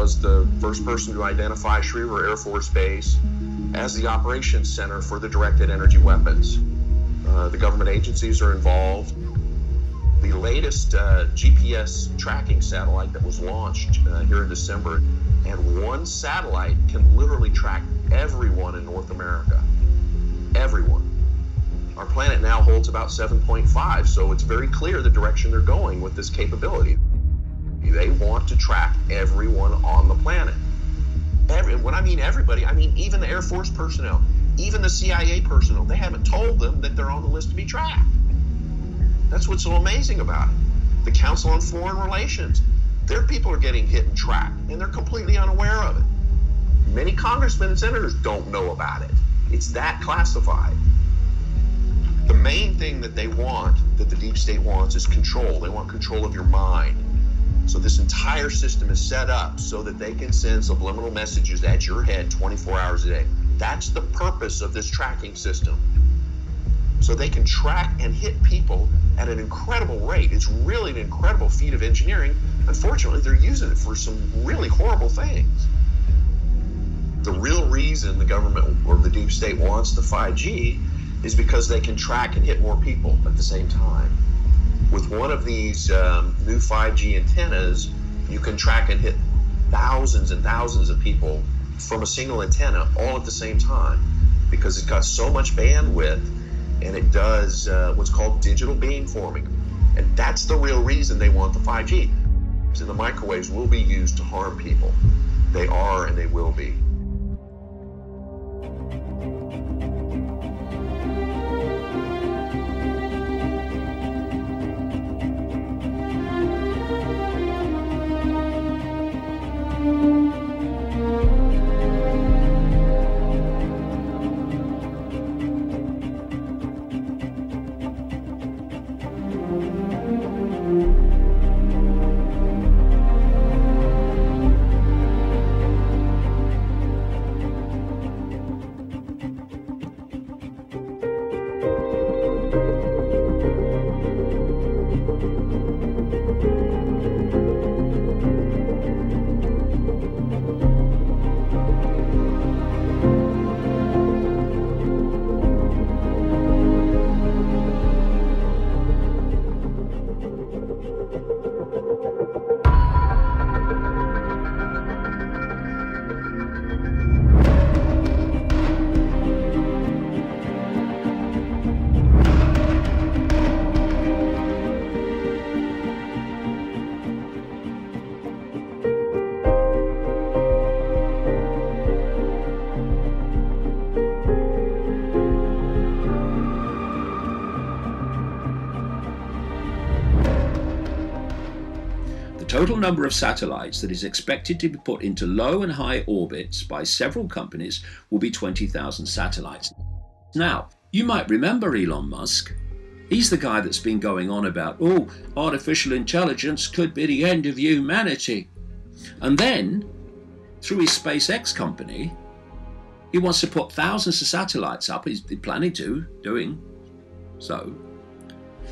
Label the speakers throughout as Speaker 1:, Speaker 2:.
Speaker 1: was the first person to identify Schriever Air Force Base as the operations center for the directed energy weapons. The government agencies are involved. The latest GPS tracking satellite that was launched here in December, and one satellite can literally track everyone in North America. Everyone. Our planet now holds about 7.5, so it's very clear the direction they're going with this capability. They want to track everyone on the planet. When I mean everybody, I mean even the Air Force personnel, even the CIA personnel. They haven't told them that they're on the list to be tracked. That's what's so amazing about it. The Council on Foreign Relations, their people are getting hit and tracked, and they're completely unaware of it. Many congressmen and senators don't know about it. It's that classified. The main thing that they want, that the deep state wants, is control. They want control of your mind. So this entire system is set up so that they can send subliminal messages at your head 24 hours a day. That's the purpose of this tracking system. So they can track and hit people at an incredible rate. It's really an incredible feat of engineering. Unfortunately, they're using it for some really horrible things. The real reason the government or the deep state wants the 5G is because they can track and hit more people at the same time. With one of these new 5G antennas, you can track and hit thousands and thousands of people from a single antenna all at the same time, because it's got so much bandwidth, and it does what's called digital beamforming. And that's the real reason they want the 5G. And the microwaves will be used to harm people. They are and they will be.
Speaker 2: The total number of satellites that is expected to be put into low and high orbits by several companies will be 20,000 satellites. Now, you might remember Elon Musk. He's the guy that's been going on about, oh, artificial intelligence could be the end of humanity. And then, through his SpaceX company, he wants to put thousands of satellites up, he's planning to, doing so,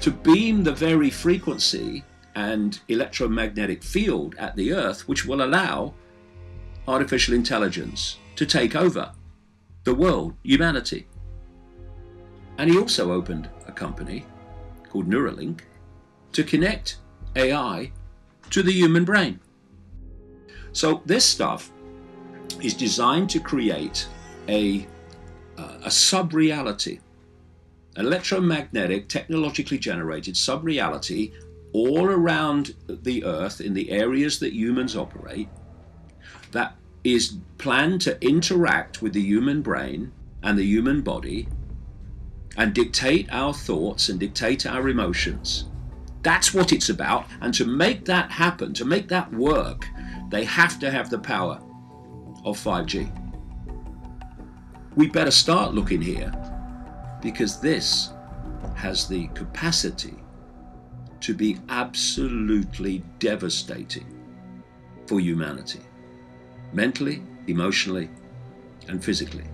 Speaker 2: to beam the very frequency and electromagnetic field at the Earth, which will allow artificial intelligence to take over the world, humanity. And he also opened a company called Neuralink to connect AI to the human brain. So this stuff is designed to create a sub-reality, electromagnetic, technologically generated sub-reality all around the Earth in the areas that humans operate, that is planned to interact with the human brain and the human body and dictate our thoughts and dictate our emotions. That's what it's about. And to make that happen, to make that work, they have to have the power of 5G. We better start looking here, because this has the capacity to be absolutely devastating for humanity, mentally, emotionally, and physically.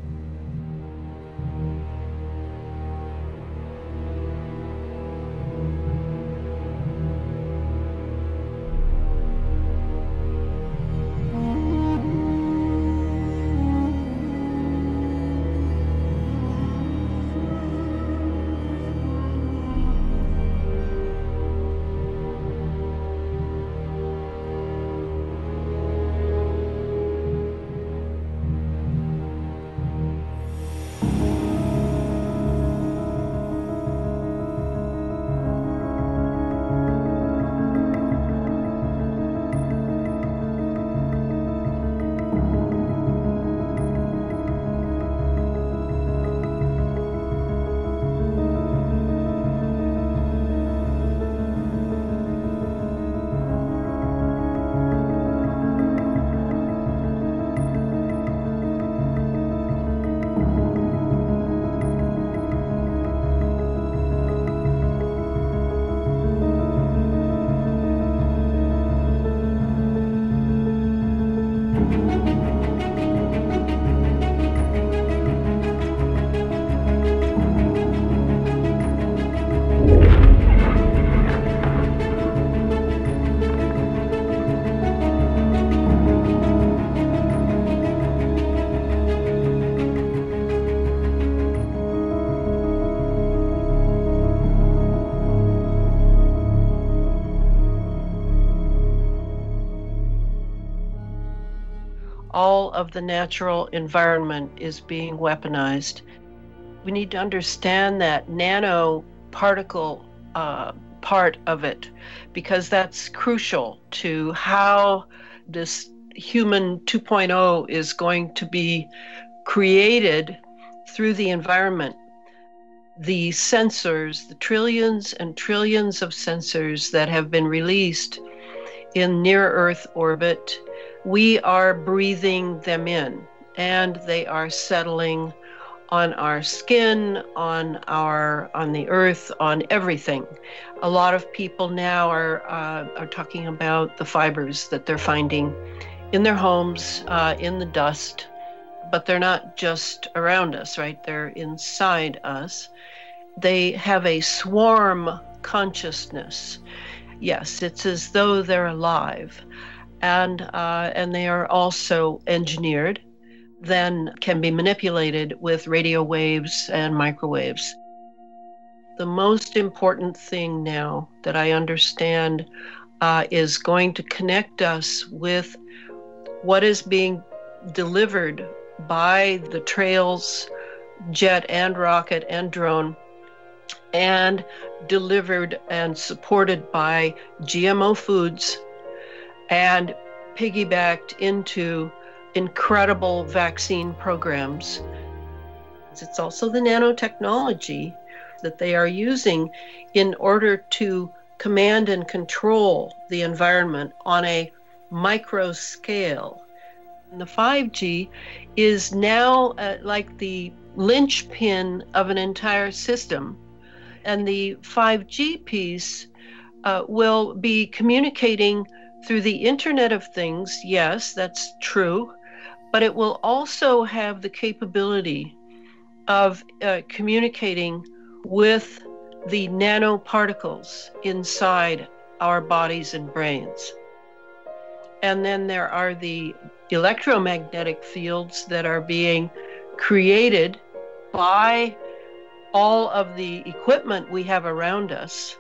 Speaker 3: All of the natural environment is being weaponized. We need to understand that nanoparticle part of it, because that's crucial to how this human 2.0 is going to be created through the environment. The sensors, the trillions and trillions of sensors that have been released in near-Earth orbit, we are breathing them in, and they are settling on our skin, on the Earth, on everything. A lot of people now are talking about the fibers that they're finding in their homes, in the dust, but they're not just around us, right? They're inside us. They have a swarm consciousness. Yes, it's as though they're alive. And they are also engineered, then can be manipulated with radio waves and microwaves. The most important thing now that I understand is going to connect us with what is being delivered by the trails, jet and rocket and drone, and delivered and supported by GMO foods, and piggybacked into incredible vaccine programs. It's also the nanotechnology that they are using in order to command and control the environment on a micro scale. And the 5G is now like the linchpin of an entire system And the 5G piece will be communicating through the Internet of Things. Yes, that's true. But it will also have the capability of communicating with the nanoparticles inside our bodies and brains. And then there are the electromagnetic fields that are being created by all of the equipment we have around us,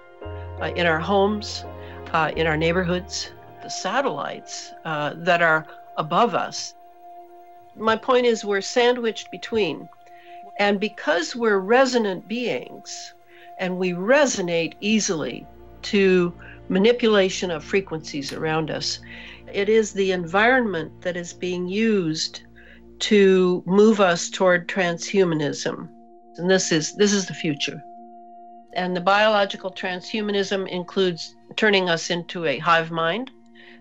Speaker 3: in our homes, in our neighborhoods, the satellites that are above us. My point is we're sandwiched between. And because we're resonant beings, and we resonate easily to manipulation of frequencies around us, it is the environment that is being used to move us toward transhumanism. And this is the future. And the biological transhumanism includes turning us into a hive mind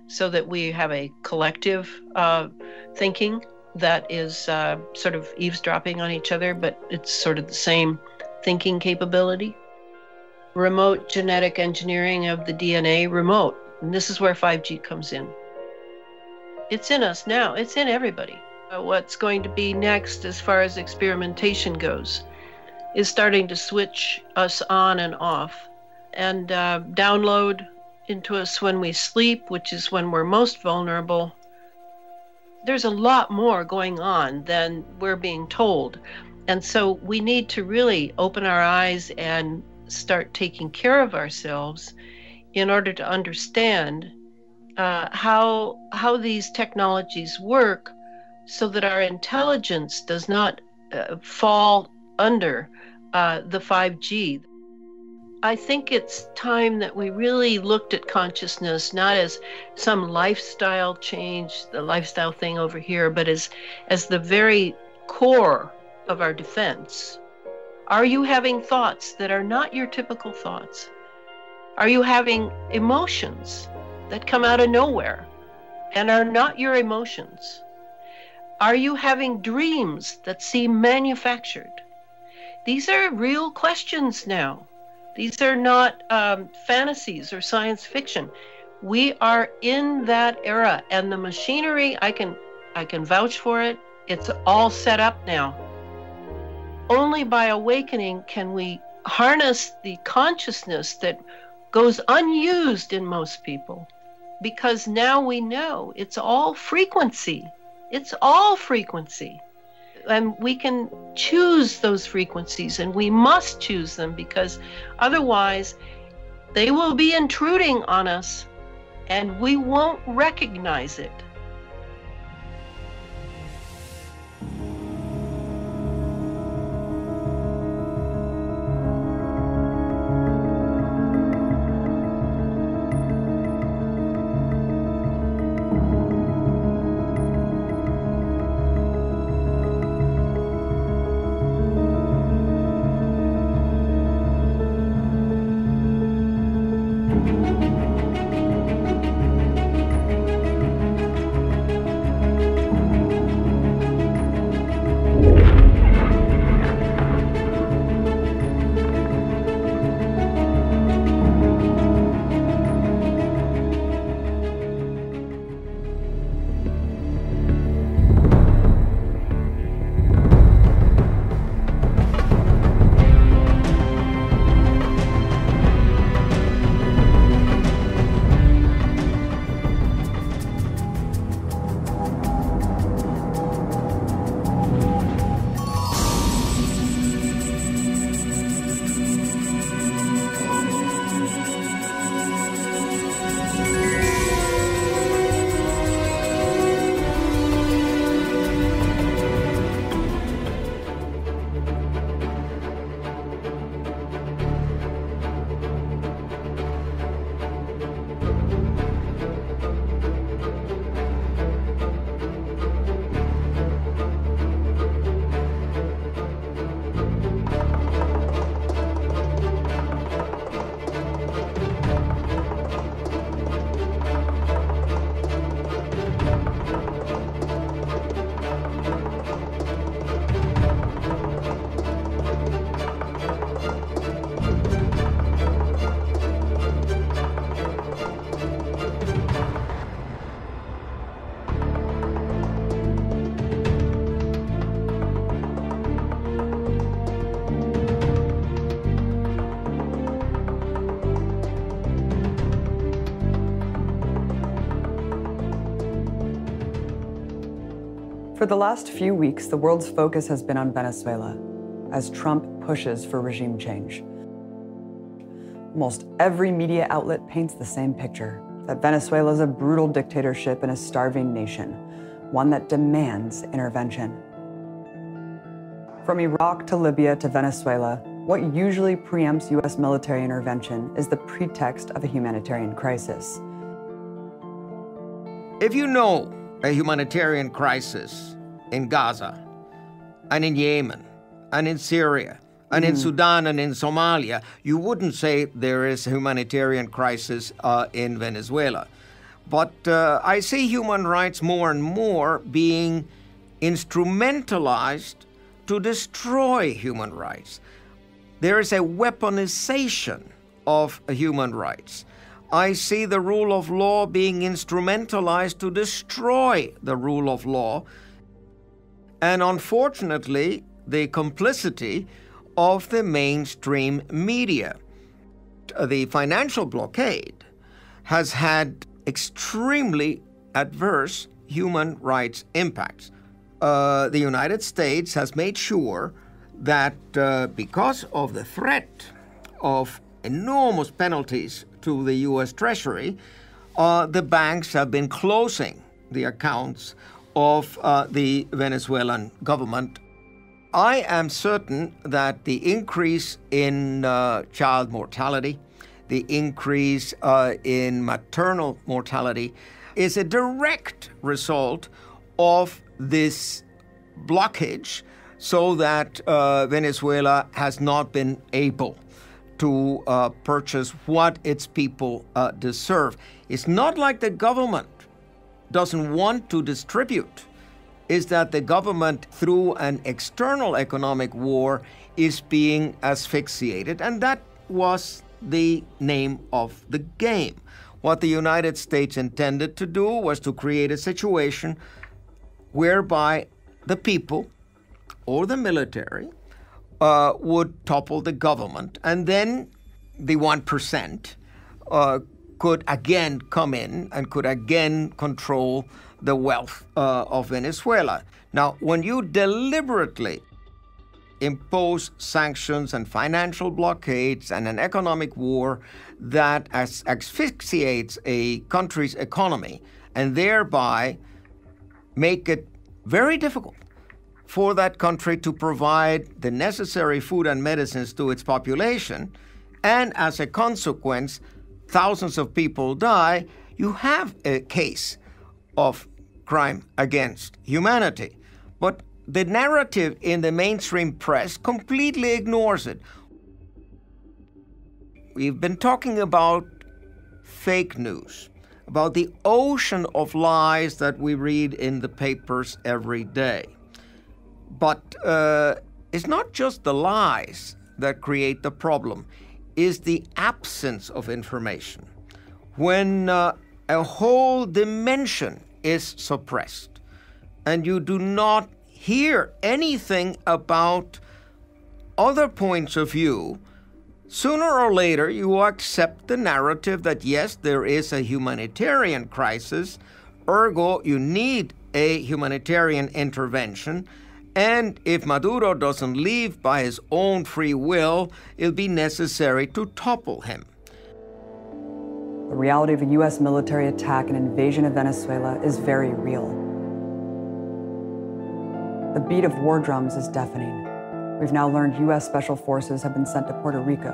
Speaker 3: so that we have a collective thinking that is sort of eavesdropping on each other, but it's sort of the same thinking capability. Remote genetic engineering of the DNA, remote. And this is where 5G comes in. It's in us now. It's in everybody. What's going to be next as far as experimentation goes is starting to switch us on and off and download into us when we sleep, which is when we're most vulnerable. There's a lot more going on than we're being told. And so we need to really open our eyes and start taking care of ourselves in order to understand how these technologies work so that our intelligence does not fall under the 5G. I think it's time that we really looked at consciousness not as some lifestyle change, the lifestyle thing over here, but as the very core of our defense. Are you having thoughts that are not your typical thoughts? Are you having emotions that come out of nowhere and are not your emotions? Are you having dreams that seem manufactured? These are real questions now. These are not fantasies or science fiction. We are in that era, and the machinery, I can vouch for it. It's all set up now. Only by awakening can we harness the consciousness that goes unused in most people, because now we know it's all frequency. It's all frequency. And we can choose those frequencies, and we must choose them, because otherwise they will be intruding on us and we won't recognize it.
Speaker 4: For the last few weeks, the world's focus has been on Venezuela as Trump pushes for regime change. Almost every media outlet paints the same picture, that Venezuela is a brutal dictatorship and a starving nation, one that demands intervention. From Iraq to Libya to Venezuela, what usually preempts U.S. military intervention is the pretext of a humanitarian crisis.
Speaker 5: If you know a humanitarian crisis in Gaza, and in Yemen, and in Syria, and in Sudan, and in Somalia, you wouldn't say there is a humanitarian crisis in Venezuela. But I see human rights more and more being instrumentalized to destroy human rights. There is a weaponization of human rights. I see the rule of law being instrumentalized to destroy the rule of law. And unfortunately, the complicity of the mainstream media. The financial blockade has had extremely adverse human rights impacts. The United States has made sure that because of the threat of enormous penalties to the U.S. Treasury, the banks have been closing the accounts of the Venezuelan government. I am certain that the increase in child mortality, the increase in maternal mortality is a direct result of this blockage, so that Venezuela has not been able to purchase what its people deserve. It's not like the government doesn't want to distribute. Is that the government, through an external economic war, is being asphyxiated. And that was the name of the game. What the United States intended to do was to create a situation whereby the people or the military would topple the government, and then the 1% could again come in and could again control the wealth of Venezuela. Now, when you deliberately impose sanctions and financial blockades and an economic war that asphyxiates a country's economy and thereby make it very difficult for that country to provide the necessary food and medicines to its population, and as a consequence, thousands of people die, you have a case of crime against humanity. But the narrative in the mainstream press completely ignores it. We've been talking about fake news, about the ocean of lies that we read in the papers every day. But it's not just the lies that create the problem, it's the absence of information. When a whole dimension is suppressed and you do not hear anything about other points of view, sooner or later you accept the narrative that yes, there is a humanitarian crisis, ergo you need a humanitarian intervention, and if Maduro doesn't leave by his own free will, it'll be necessary to topple him.
Speaker 4: The reality of a U.S. military attack and invasion of Venezuela is very real. The beat of war drums is deafening. We've now learned U.S. Special Forces have been sent to Puerto Rico,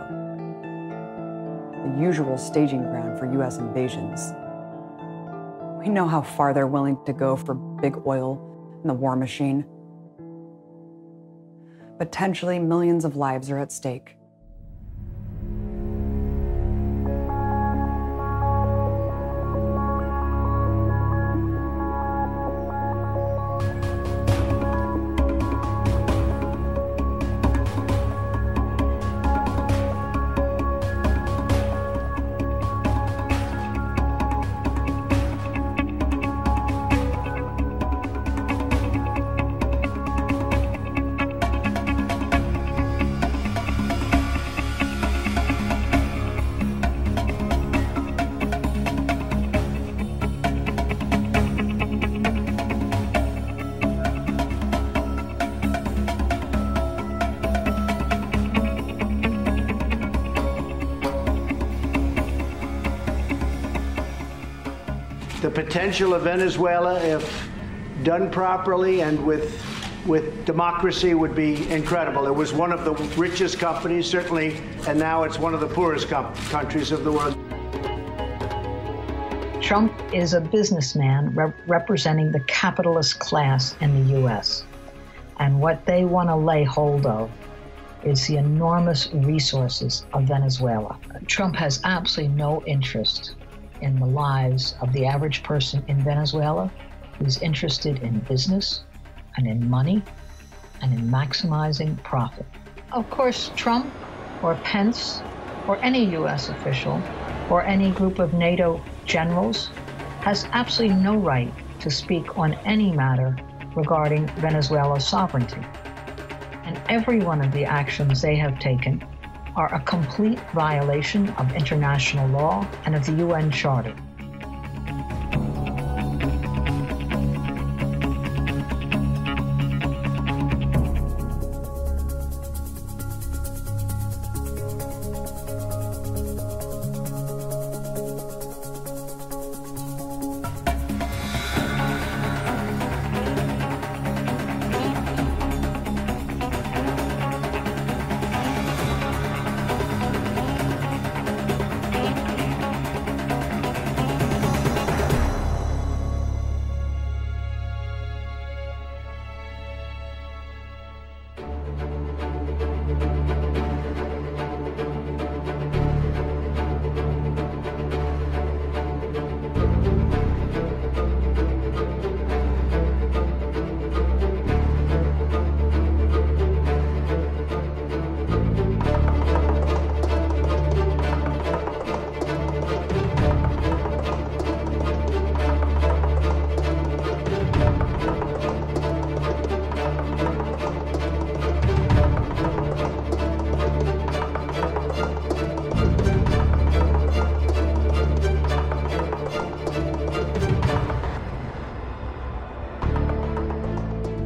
Speaker 4: the usual staging ground for U.S. invasions. We know how far they're willing to go for big oil and the war machine. Potentially, millions of lives are at stake.
Speaker 6: The potential of Venezuela, if done properly and with democracy, would be incredible. It was one of the richest companies, certainly, and now it's one of the poorest countries of the world.
Speaker 7: Trump is a businessman representing the capitalist class in the U.S. And what they want to lay hold of is the enormous resources of Venezuela. Trump has absolutely no interest in the lives of the average person in Venezuela who's interested in business and in money and in maximizing profit. Of course, Trump or Pence or any U.S. official or any group of NATO generals has absolutely no right to speak on any matter regarding Venezuela's sovereignty. And every one of the actions they have taken are a complete violation of international law and of the UN Charter.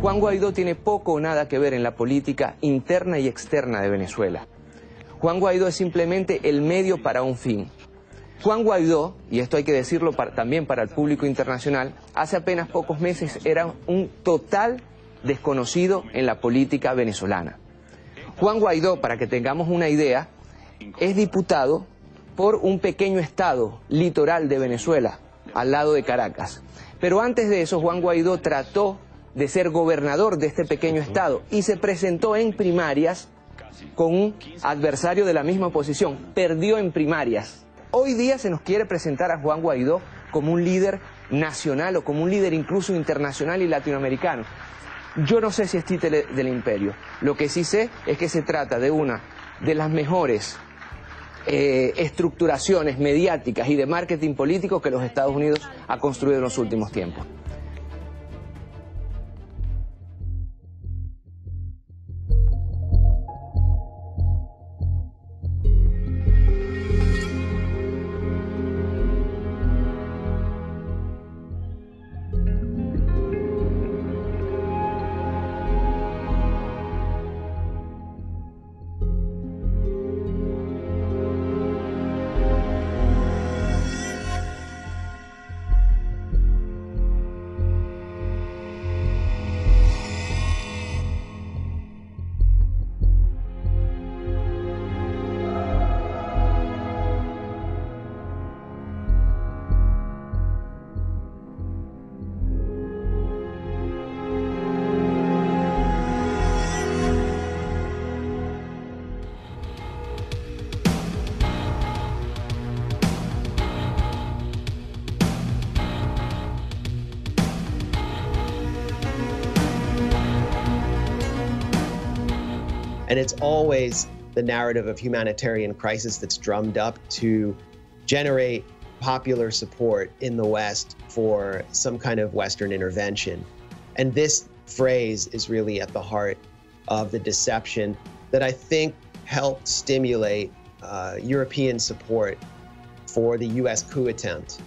Speaker 8: Juan Guaidó tiene poco o nada que ver en la política interna y externa de Venezuela. Juan Guaidó es simplemente el medio para un fin. Juan Guaidó, y esto hay que decirlo también para el público internacional, hace apenas pocos meses era un total desconocido en la política venezolana. Juan Guaidó, para que tengamos una idea, es diputado por un pequeño estado litoral de Venezuela, al lado de Caracas. Pero antes de eso, Juan Guaidó trató de ser gobernador de este pequeño estado y se presentó en primarias con un adversario de la misma posición. Perdió en primarias. Hoy día se nos quiere presentar a Juan Guaidó como un líder nacional o como un líder incluso internacional y latinoamericano. Yo no sé si es títere del imperio. Lo que sí sé es que se trata de una de las mejores estructuraciones mediáticas y de marketing político que los Estados Unidos ha construido en los últimos tiempos.
Speaker 9: And it's always the narrative of humanitarian crisis that's drummed up to generate popular support in the West for some kind of Western intervention. And this phrase is really at the heart of the deception that I think helped stimulate European support for the US coup attempt.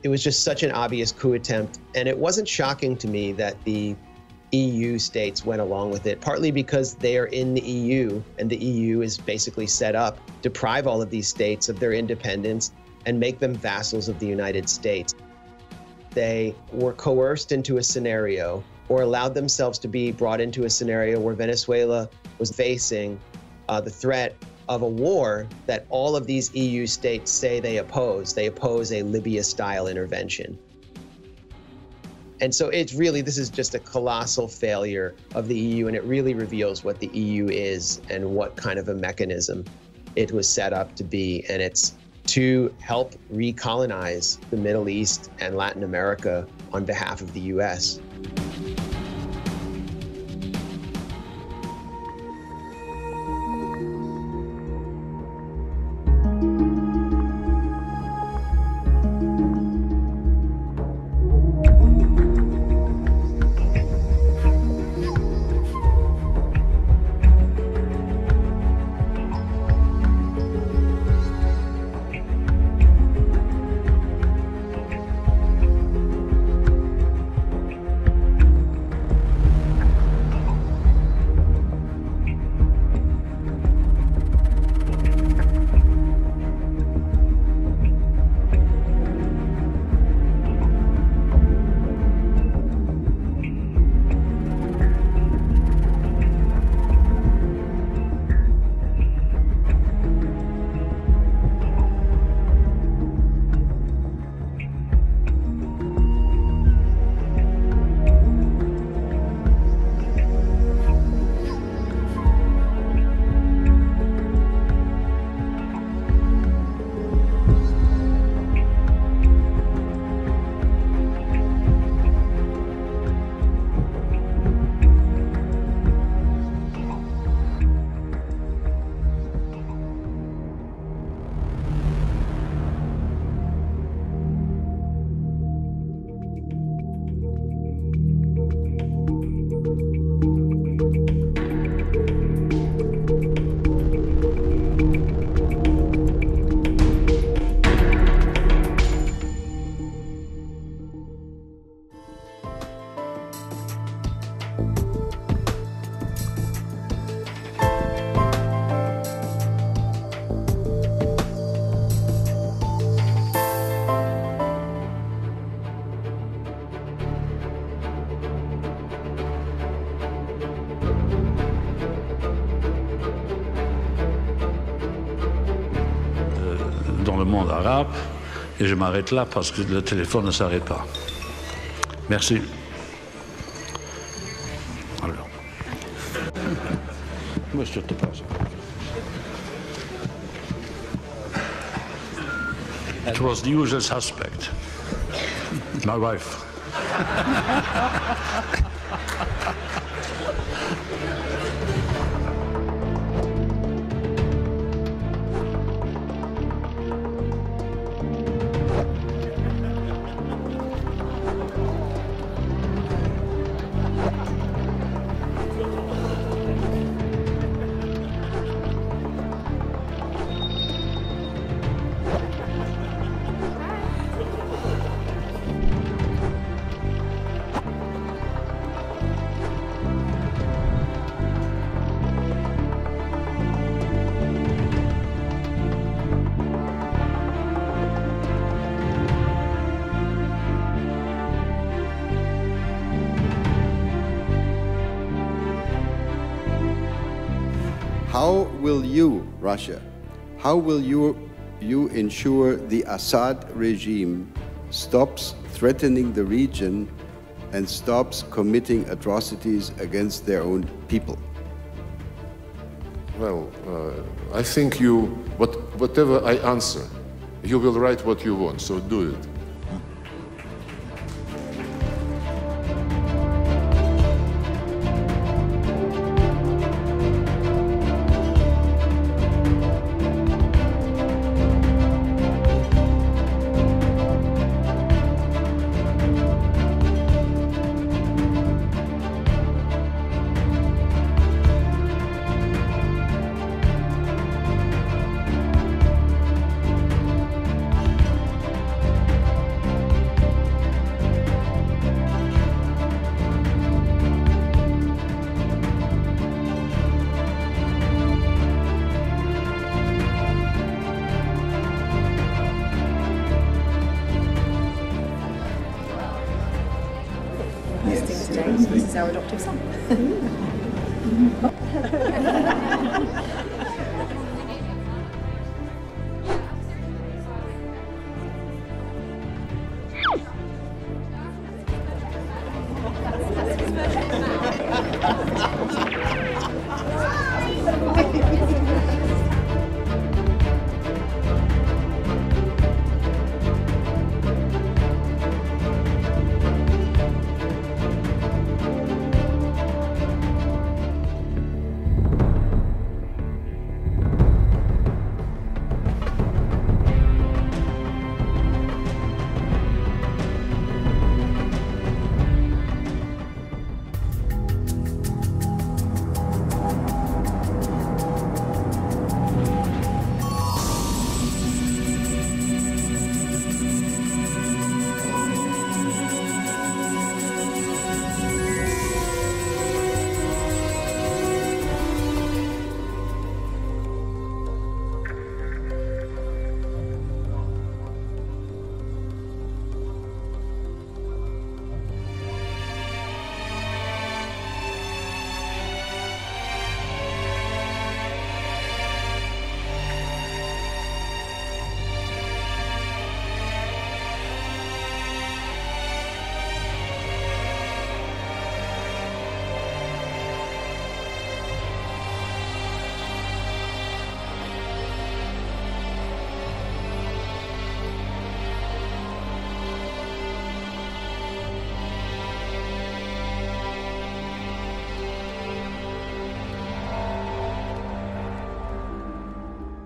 Speaker 9: It was just such an obvious coup attempt, and it wasn't shocking to me that the EU states went along with it, partly because they are in the EU, and the EU is basically set up to deprive all of these states of their independence and make them vassals of the United States. they were coerced into a scenario or allowed themselves to be brought into a scenario where Venezuela was facing the threat of a war that all of these EU states say they oppose. They oppose a Libya-style intervention. And so it's really, this is just a colossal failure of the EU, and it really reveals what the EU is and what kind of a mechanism it was set up to be. And it's to help recolonize the Middle East and Latin America on behalf of the US.
Speaker 10: le monde arabe. Et je m'arrête là parce que le téléphone ne s'arrête pas. Merci. Alors. Monsieur, te passe. It was the usual suspect. My wife.
Speaker 11: How will you, Russia, how will you ensure the Assad regime stops threatening the region and stops committing atrocities against their own people?
Speaker 12: Well, I think whatever I answer, you will write what you want, so do it.
Speaker 13: he's our adoptive son.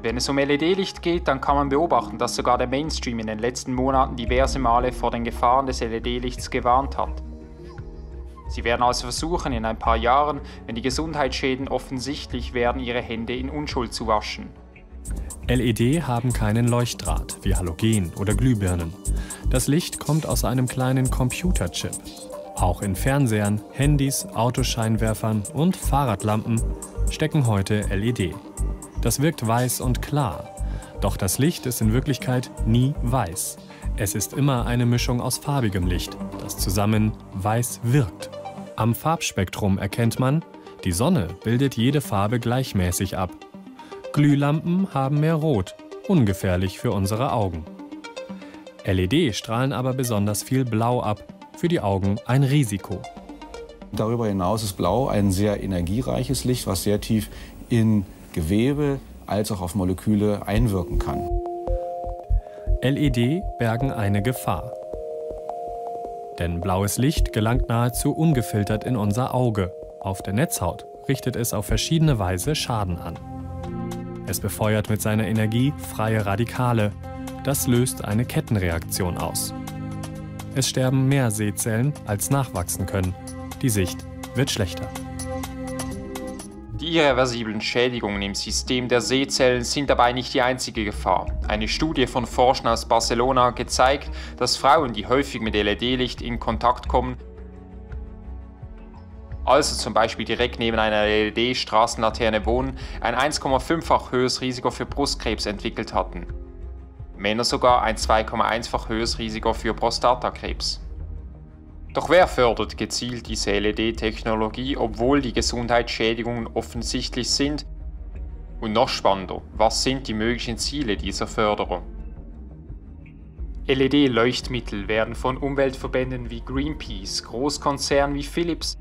Speaker 14: Wenn es um LED-Licht geht, dann kann man beobachten, dass sogar der Mainstream in den letzten Monaten diverse Male vor den Gefahren des LED-Lichts gewarnt hat. Sie werden also versuchen, in ein paar Jahren, wenn die Gesundheitsschäden offensichtlich werden, ihre Hände in Unschuld zu waschen.
Speaker 15: LED haben keinen Leuchtdraht, wie Halogen oder Glühbirnen. Das Licht kommt aus einem kleinen Computerchip. Auch in Fernsehern, Handys, Autoscheinwerfern und Fahrradlampen stecken heute LED. Das wirkt weiß und klar. Doch das Licht ist in Wirklichkeit nie weiß. Es ist immer eine Mischung aus farbigem Licht, das zusammen weiß wirkt. Am Farbspektrum erkennt man, die Sonne bildet jede Farbe gleichmäßig ab. Glühlampen haben mehr Rot, ungefährlich für unsere Augen. LED strahlen aber besonders viel Blau ab, für die Augen ein Risiko.
Speaker 16: Darüber hinaus ist Blau ein sehr energiereiches Licht, was sehr tief in Gewebe als auch auf Moleküle einwirken kann.
Speaker 15: LED bergen eine Gefahr. Denn blaues Licht gelangt nahezu ungefiltert in unser Auge. Auf der Netzhaut richtet es auf verschiedene Weise Schaden an. Es befeuert mit seiner Energie freie Radikale. Das löst eine Kettenreaktion aus. Es sterben mehr Sehzellen, als nachwachsen können. Die Sicht wird schlechter.
Speaker 14: Die irreversiblen Schädigungen im System der Sehzellen sind dabei nicht die einzige Gefahr. Eine Studie von Forschern aus Barcelona hat gezeigt, dass Frauen, die häufig mit LED-Licht in Kontakt kommen, also zum Beispiel direkt neben einer LED-Straßenlaterne wohnen, ein 1,5-fach höheres Risiko für Brustkrebs entwickelt hatten. Männer sogar ein 2,1-fach höheres Risiko für Prostatakrebs. Doch wer fördert gezielt diese LED-Technologie, obwohl die Gesundheitsschädigungen offensichtlich sind? Und noch spannender, was sind die möglichen Ziele dieser Förderung? LED-Leuchtmittel werden von Umweltverbänden wie Greenpeace, Großkonzernen wie Philips,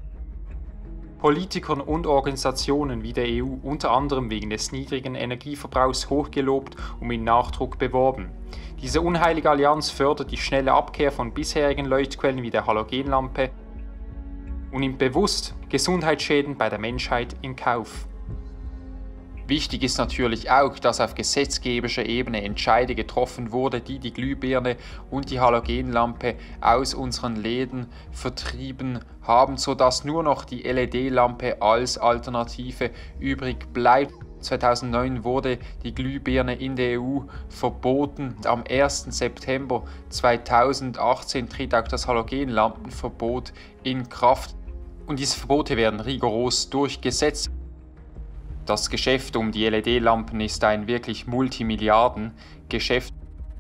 Speaker 14: Politikern und Organisationen wie der EU unter anderem wegen des niedrigen Energieverbrauchs hochgelobt und mit Nachdruck beworben. Diese unheilige Allianz fördert die schnelle Abkehr von bisherigen Leuchtquellen wie der Halogenlampe und nimmt bewusst Gesundheitsschäden bei der Menschheit in Kauf. Wichtig ist natürlich auch, dass auf gesetzgeberischer Ebene Entscheide getroffen wurden, die die Glühbirne und die Halogenlampe aus unseren Läden vertrieben haben, sodass nur noch die LED-Lampe als Alternative übrig bleibt. 2009 wurde die Glühbirne in der EU verboten. Am 1. September 2018 tritt auch das Halogenlampenverbot in Kraft. Und diese Verbote werden rigoros durchgesetzt. Das Geschäft um die LED-Lampen ist ein wirklich Multimilliardengeschäft.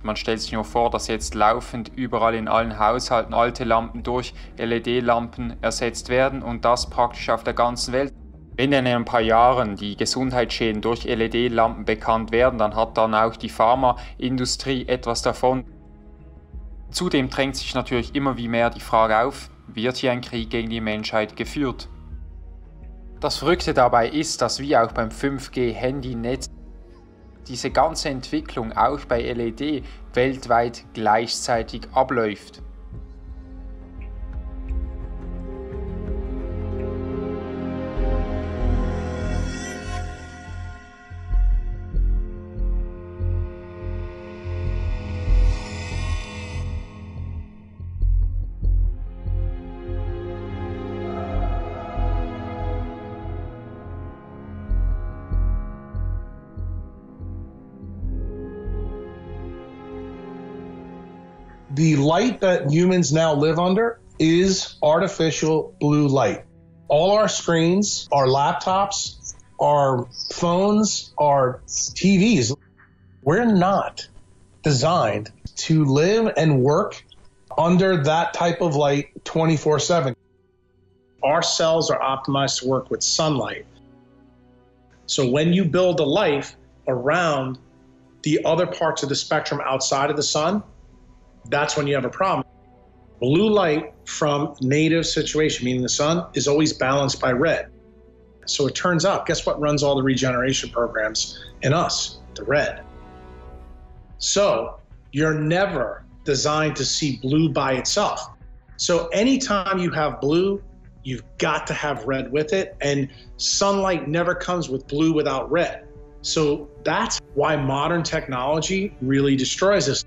Speaker 14: Man stellt sich nur vor, dass jetzt laufend überall in allen Haushalten alte Lampen durch LED-Lampen ersetzt werden und das praktisch auf der ganzen Welt. Wenn in ein paar Jahren die Gesundheitsschäden durch LED-Lampen bekannt werden, dann hat dann auch die Pharmaindustrie etwas davon. Zudem drängt sich natürlich immer wie mehr die Frage auf, wird hier ein Krieg gegen die Menschheit geführt? Das Verrückte dabei ist, dass wie auch beim 5G-Handynetz diese ganze Entwicklung auch bei LED weltweit gleichzeitig abläuft.
Speaker 13: The light that humans now live under is artificial blue light. All our screens, our laptops, our phones, our TVs, we're not designed to live and work under that type of light 24/7. Our cells are optimized to work with sunlight. So when you build a life around the other parts of the spectrum outside of the sun, that's when you have a problem. Blue light from native situation, meaning the sun, is always balanced by red. So it turns out, guess what runs all the regeneration programs in us? The red. So you're never designed to see blue by itself. So anytime you have blue, you've got to have red with it, and sunlight never comes with blue without red. So that's why modern technology really destroys us.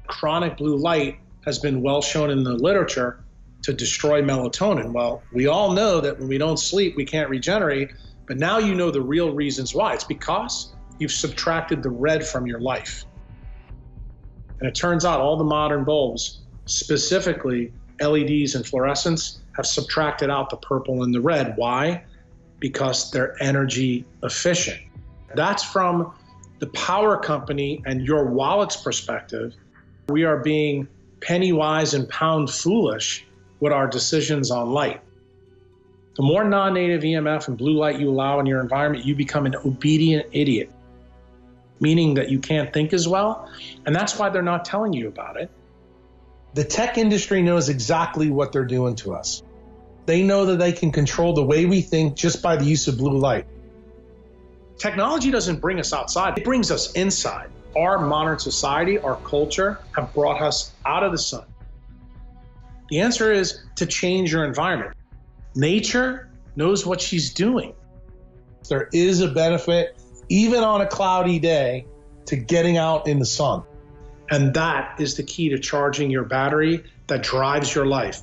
Speaker 13: Chronic blue light has been well shown in the literature to destroy melatonin. Well, we all know that when we don't sleep, we can't regenerate, but now you know the real reasons why. It's because you've subtracted the red from your life. And it turns out all the modern bulbs, specifically LEDs and fluorescents, have subtracted out the purple and the red. Why? Because they're energy efficient. That's from the power company and your wallet's perspective. We are being penny wise and pound foolish with our decisions on light. The more non-native EMF and blue light you allow in your environment, you become an obedient idiot, meaning that you can't think as well, and that's why they're not telling you about it. The tech industry knows exactly what they're doing to us. They know that they can control the way we think just by the use of blue light. Technology doesn't bring us outside, it brings us inside. Our modern society, our culture, have brought us out of the sun. The answer is to change your environment. Nature knows what she's doing. There is a benefit, even on a cloudy day, to getting out in the sun. And that is the key to charging your battery that drives your life.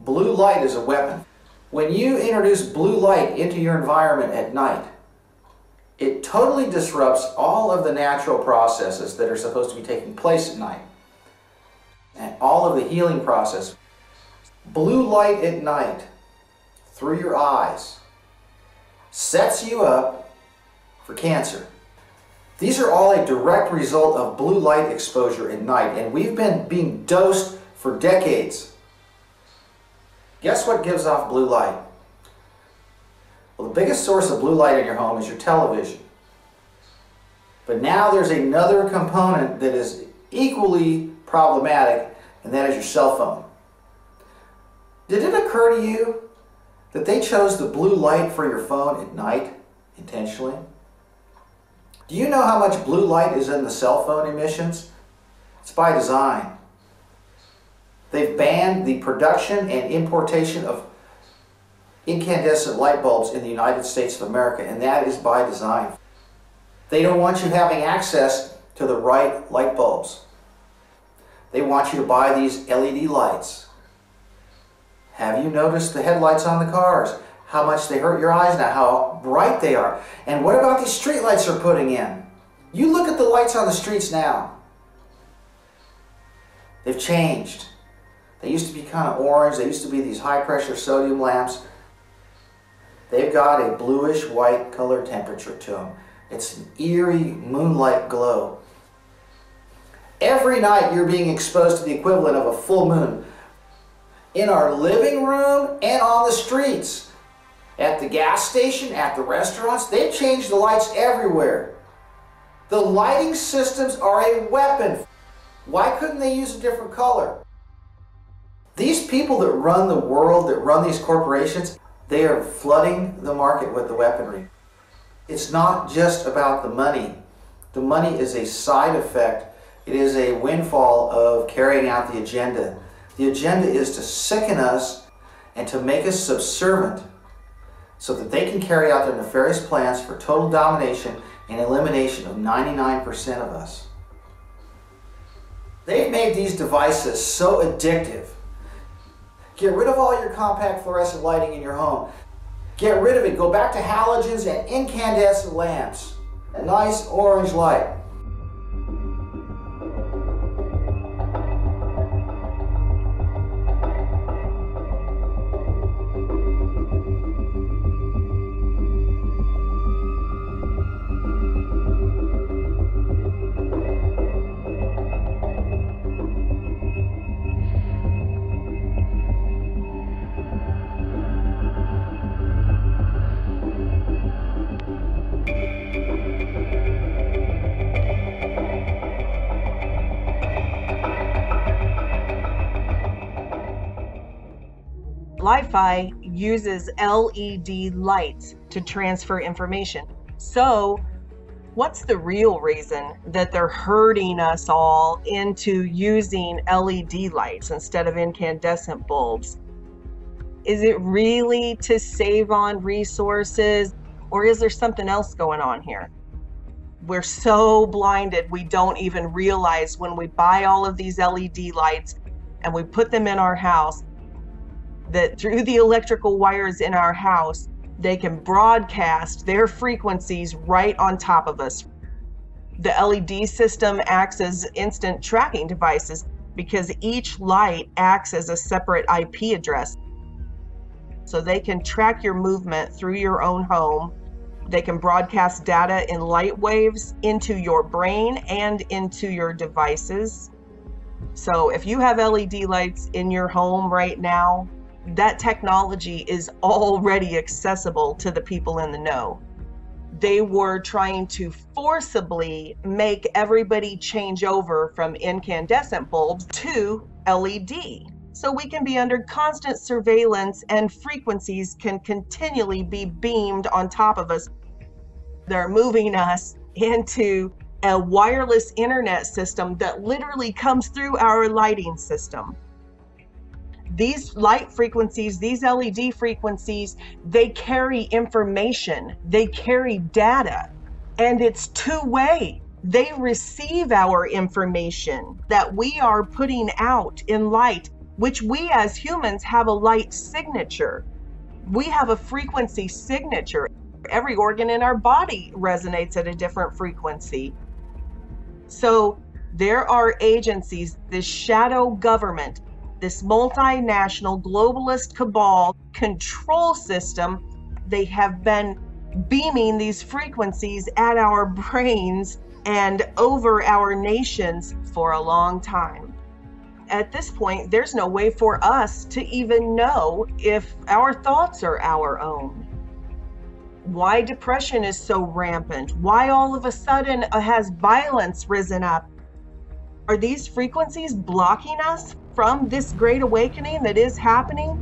Speaker 17: Blue light is a weapon. When you introduce blue light into your environment at night, it totally disrupts all of the natural processes that are supposed to be taking place at night, and all of the healing process. Blue light at night, through your eyes, sets you up for cancer. These are all a direct result of blue light exposure at night, and we've been being dosed for decades. Guess what gives off blue light? Well, the biggest source of blue light in your home is your television. But now there's another component that is equally problematic, and that is your cell phone. Did it occur to you that they chose the blue light for your phone at night intentionally? Do you know how much blue light is in the cell phone emissions? It's by design. They've banned the production and importation of incandescent light bulbs in the United States of America, and that is by design. They don't want you having access to the right light bulbs. They want you to buy these LED lights. Have you noticed the headlights on the cars? How much they hurt your eyes now, how bright they are. And what about these street lights they're putting in? You look at the lights on the streets now. They've changed. They used to be kind of orange. They used to be these high-pressure sodium lamps. They've got a bluish-white color temperature to them. It's an eerie moonlight glow. Every night you're being exposed to the equivalent of a full moon. In our living room and on the streets. At the gas station, at the restaurants, they've changed the lights everywhere. The lighting systems are a weapon. Why couldn't they use a different color? These people that run the world, that run these corporations, they are flooding the market with the weaponry. It's not just about the money. The money is a side effect. It is a windfall of carrying out the agenda. The agenda is to sicken us and to make us subservient so that they can carry out their nefarious plans for total domination and elimination of 99% of us. They've made these devices so addictive. Get rid of all your compact fluorescent lighting in your home. Get rid of it. Go back to halogens and incandescent lamps. A nice orange light.
Speaker 3: Wi-Fi uses LED lights to transfer information. So what's the real reason that they're herding us all into using LED lights instead of incandescent bulbs? Is it really to save on resources, or is there something else going on here? We're so blinded we don't even realize when we buy all of these LED lights and we put them in our house that through the electrical wires in our house, they can broadcast their frequencies right on top of us. The LED system acts as instant tracking devices because each light acts as a separate IP address. So they can track your movement through your own home. They can broadcast data in light waves into your brain and into your devices. So if you have LED lights in your home right now, that technology is already accessible to the people in the know. They were trying to forcibly make everybody change over from incandescent bulbs to LED. So we can be under constant surveillance and frequencies can continually be beamed on top of us. They're moving us into a wireless internet system that literally comes through our lighting system. These light frequencies, these LED frequencies, they carry information, they carry data, and it's two-way. They receive our information that we are putting out in light, which we as humans have a light signature. We have a frequency signature. Every organ in our body resonates at a different frequency. So there are agencies, this shadow government, this multinational globalist cabal control system, they have been beaming these frequencies at our brains and over our nations for a long time. At this point, there's no way for us to even know if our thoughts are our own.
Speaker 18: why depression is so rampant, why all of a sudden has violence risen up. Are these frequencies blocking us from this great awakening that is happening?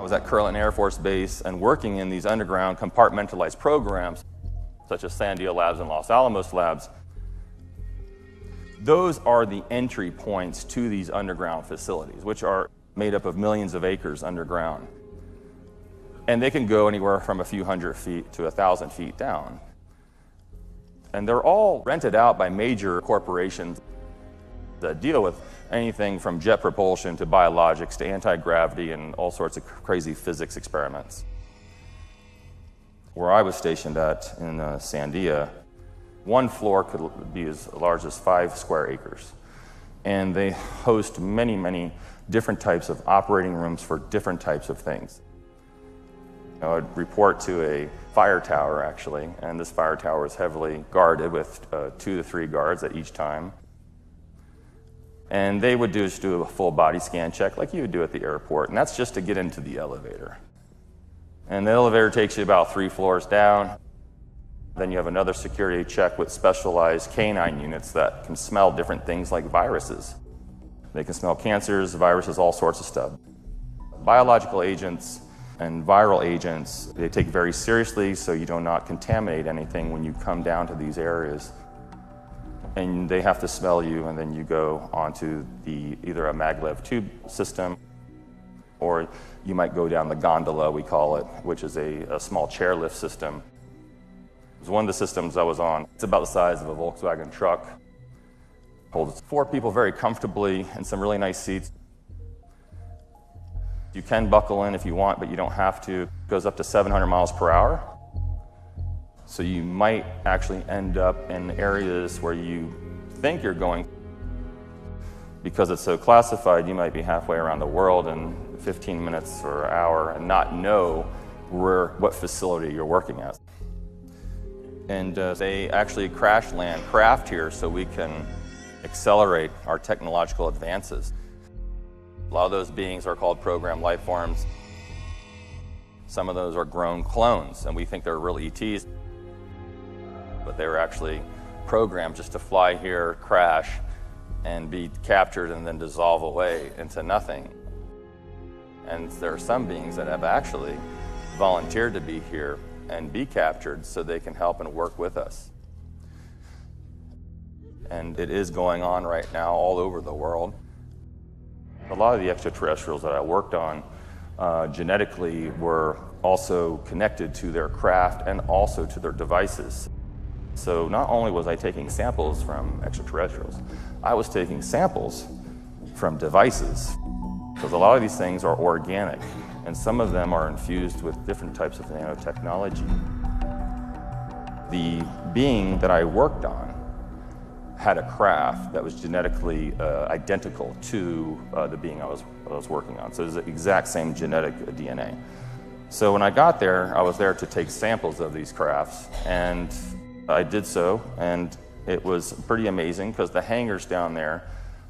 Speaker 19: was at Curlin Air Force Base and working in these underground compartmentalized programs, such as Sandia Labs and Los Alamos Labs. Those are the entry points to these underground facilities, which are made up of millions of acres underground. And they can go anywhere from a few hundred feet to 1,000 feet down. And they're all rented out by major corporations that deal with anything from jet propulsion to biologics to anti-gravity and all sorts of crazy physics experiments. Where I was stationed at in Sandia, one floor could be as large as 5 square acres. And they host many, many different types of operating rooms for different types of things. I'd report to a fire tower, actually, and this fire tower is heavily guarded with 2 to 3 guards at each time. And they would just do a full body scan check like you would do at the airport, and that's just to get into the elevator. And the elevator takes you about 3 floors down. Then you have another security check with specialized canine units that can smell different things like viruses. They can smell cancers, viruses, all sorts of stuff. Biological agents and viral agents, they take very seriously so you do not contaminate anything when you come down to these areas. And they have to smell you, and then you go onto either a maglev tube system, or you might go down the gondola, we call it, which is a small chairlift system. It was one of the systems I was on. It's about the size of a Volkswagen truck. Holds 4 people very comfortably in some really nice seats. You can buckle in if you want, but you don't have to. It goes up to 700 miles per hour. So you might actually end up in areas where you think you're going. Because it's so classified, you might be halfway around the world in 15 minutes or an hour and not know what facility you're working at. And they actually crash land craft here so we can accelerate our technological advances. A lot of those beings are called programmed life forms. Some of those are grown clones, and we think they're real ETs. But they were actually programmed just to fly here, crash, and be captured and then dissolve away into nothing. And there are some beings that have actually volunteered to be here and be captured so they can help and work with us. And it is going on right now all over the world. A lot of the extraterrestrials that I worked on genetically were also connected to their craft and also to their devices. So not only was I taking samples from extraterrestrials, I was taking samples from devices, because a lot of these things are organic, and some of them are infused with different types of nanotechnology. The being that I worked on had a craft that was genetically identical to the being I was working on. So it was the exact same genetic DNA. So when I got there, I was there to take samples of these crafts, and I did so, and it was pretty amazing because the hangars down there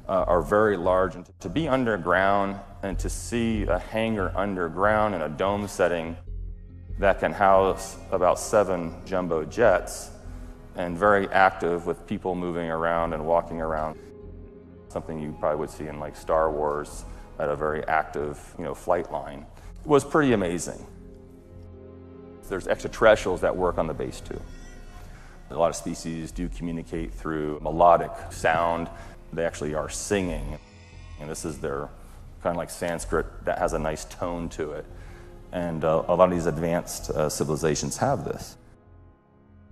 Speaker 19: are very large. And to be underground and to see a hangar underground in a dome setting that can house about 7 jumbo jets and very active with people moving around and walking around, something you probably would see in like Star Wars at a very active, flight line, was pretty amazing. There's extraterrestrials that work on the base too. A lot of species do communicate through melodic sound. They actually are singing, and this is their kind of like Sanskrit that has a nice tone to it. And a lot of these advanced civilizations have this.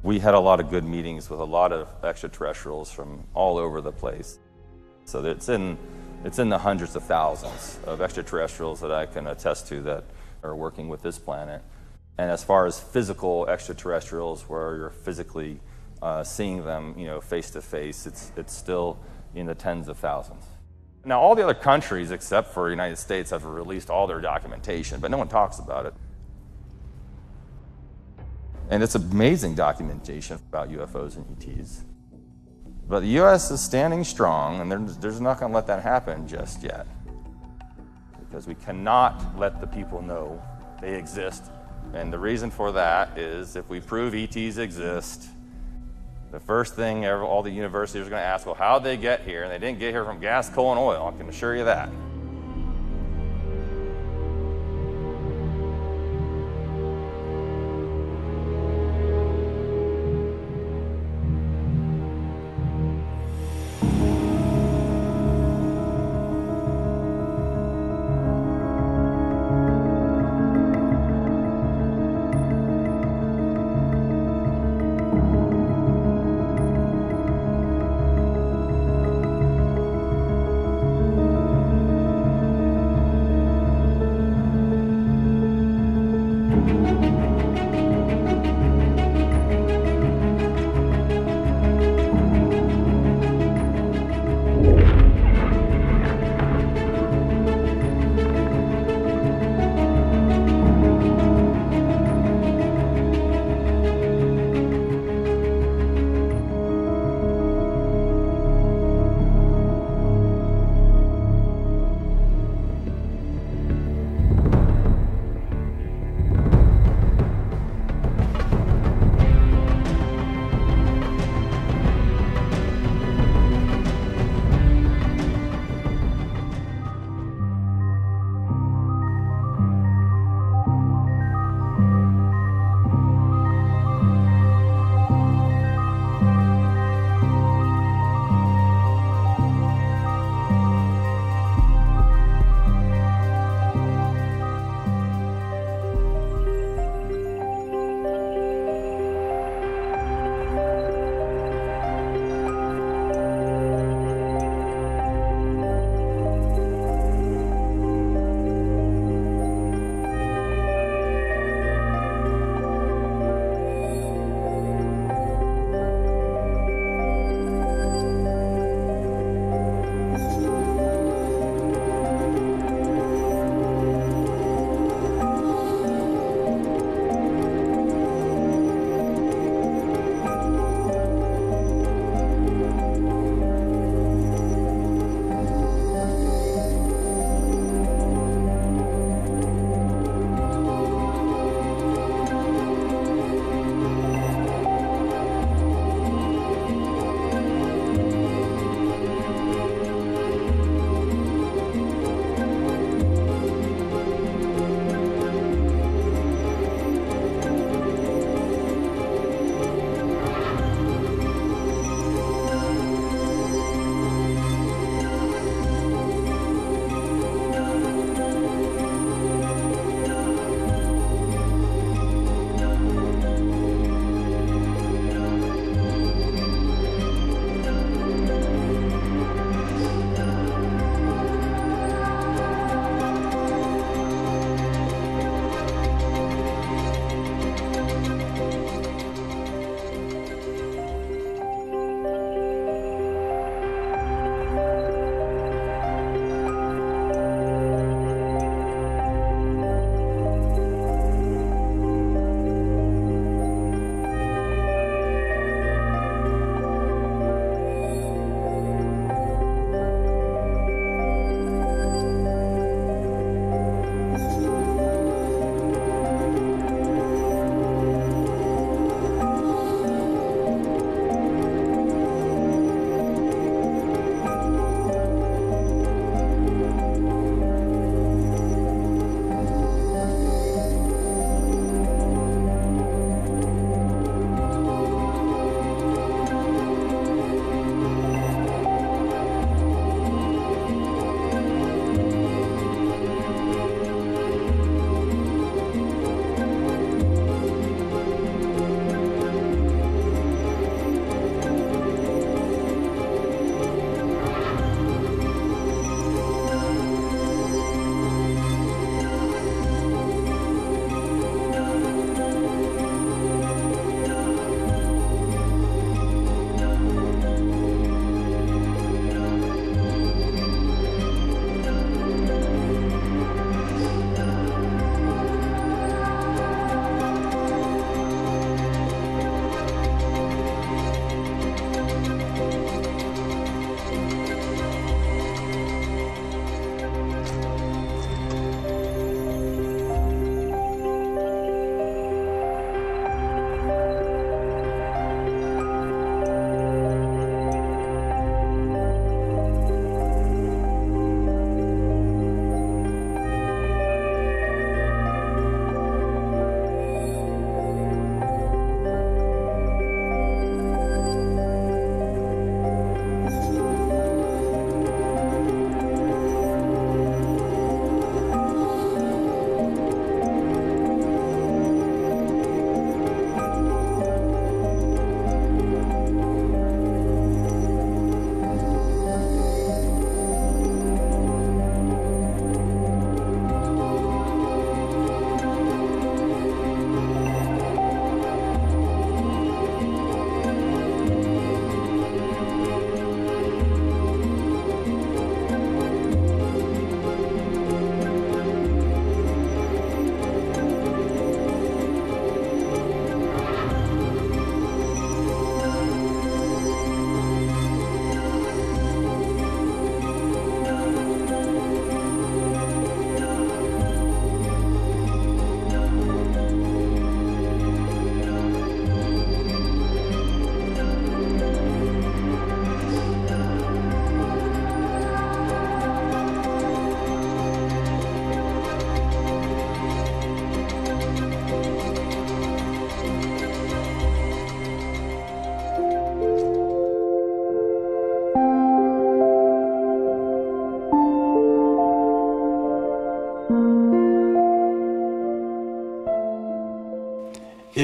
Speaker 19: We had a lot of good meetings with a lot of extraterrestrials from all over the place. So it's in the hundreds of thousands of extraterrestrials that I can attest to that are working with this planet. And as far as physical extraterrestrials, where you're physically seeing them, face to face, it's still in the tens of thousands. Now, all the other countries, except for the United States, have released all their documentation, but no one talks about it. And it's amazing documentation about UFOs and ETs. But the U.S. is standing strong, and they're not going to let that happen just yet. Because we cannot let the people know they exist. And the reason for that is if we prove ETs exist, the first thing all the universities are going to ask, well, how'd they get here? And they didn't get here from gas, coal, and oil, I can assure you that.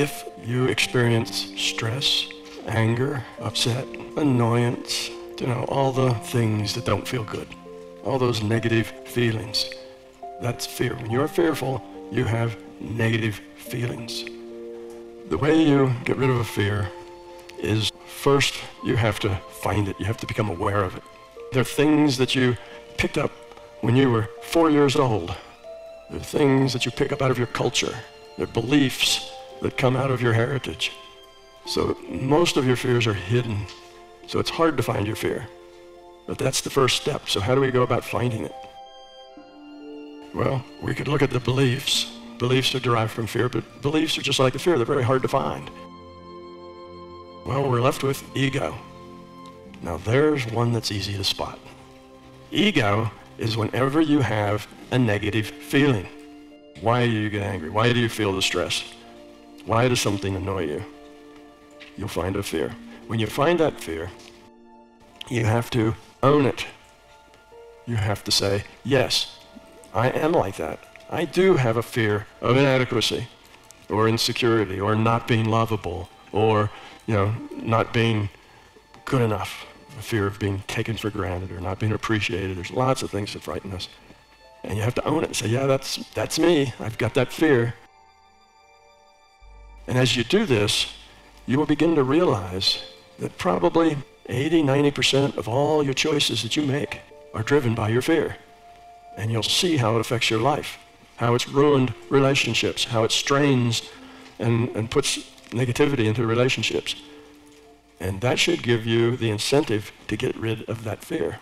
Speaker 20: if you experience stress, anger, upset, annoyance, all the things that don't feel good, all those negative feelings, that's fear. When you're fearful, you have negative feelings. The way you get rid of a fear is first you have to find it. You have to become aware of it. There are things that you picked up when you were 4 years old. There are things that you pick up out of your culture. There are beliefs that come out of your heritage. So most of your fears are hidden. So it's hard to find your fear. But that's the first step. So how do we go about finding it? Well, we could look at the beliefs. Beliefs are derived from fear, but beliefs are just like the fear. They're very hard to find. Well, we're left with ego. Now there's one that's easy to spot. Ego is whenever you have a negative feeling. Why do you get angry? Why do you feel the stress? Why does something annoy you? You'll find a fear. When you find that fear, you have to own it. You have to say, yes, I am like that. I do have a fear of inadequacy or insecurity or not being lovable or, not being good enough. A fear of being taken for granted or not being appreciated. There's lots of things that frighten us. And you have to own it and say, yeah, that's me. I've got that fear. And as you do this, you will begin to realize that probably 80–90% of all your choices that you make are driven by your fear. And you'll see how it affects your life, how it's ruined relationships, how it strains and puts negativity into relationships. And that should give you the incentive to get rid of that fear.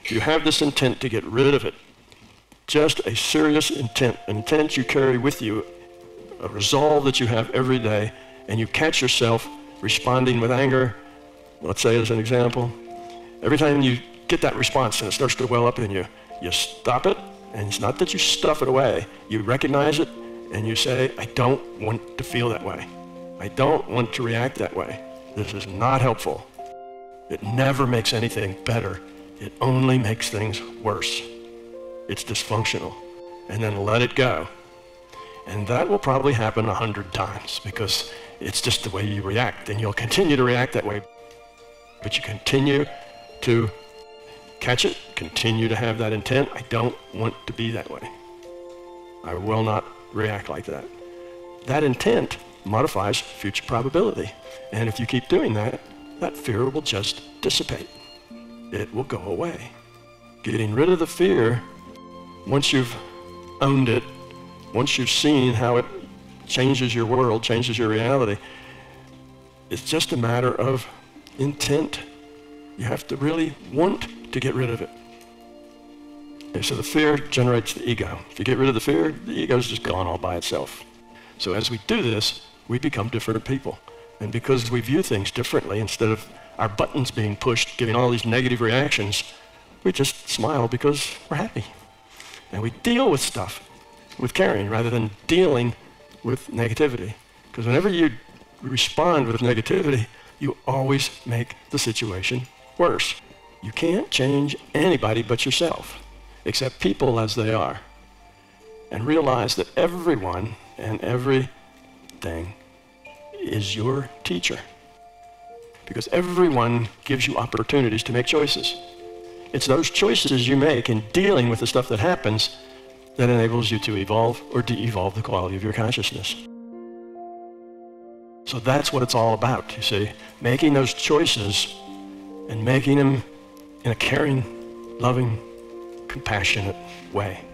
Speaker 20: If you have this intent to get rid of it, just a serious intent, an intent you carry with you, a resolve that you have every day, and you catch yourself responding with anger, let's say as an example, every time you get that response and it starts to well up in you, you stop it, and it's not that you stuff it away. You recognize it, and you say, I don't want to feel that way. I don't want to react that way. This is not helpful. It never makes anything better. It only makes things worse. It's dysfunctional. And then let it go. And that will probably happen 100 times because it's just the way you react, and you'll continue to react that way. But you continue to catch it, continue to have that intent. I don't want to be that way. I will not react like that. That intent modifies future probability. And if you keep doing that, that fear will just dissipate. It will go away. Getting rid of the fear, once you've owned it, once you've seen how it changes your world, changes your reality, it's just a matter of intent. You have to really want to get rid of it. Okay, so the fear generates the ego. If you get rid of the fear, the ego's just gone all by itself. So as we do this, we become different people. And because we view things differently, instead of our buttons being pushed, giving all these negative reactions, we just smile because we're happy. And we deal with stuff with caring rather than dealing with negativity. Because whenever you respond with negativity, you always make the situation worse. You can't change anybody but yourself. Accept people as they are. And realize that everyone and everything is your teacher. Because everyone gives you opportunities to make choices. It's those choices you make in dealing with the stuff that happens that enables you to evolve or de-evolve the quality of your consciousness. So that's what it's all about, you see. Making those choices and making them in a caring, loving, compassionate way.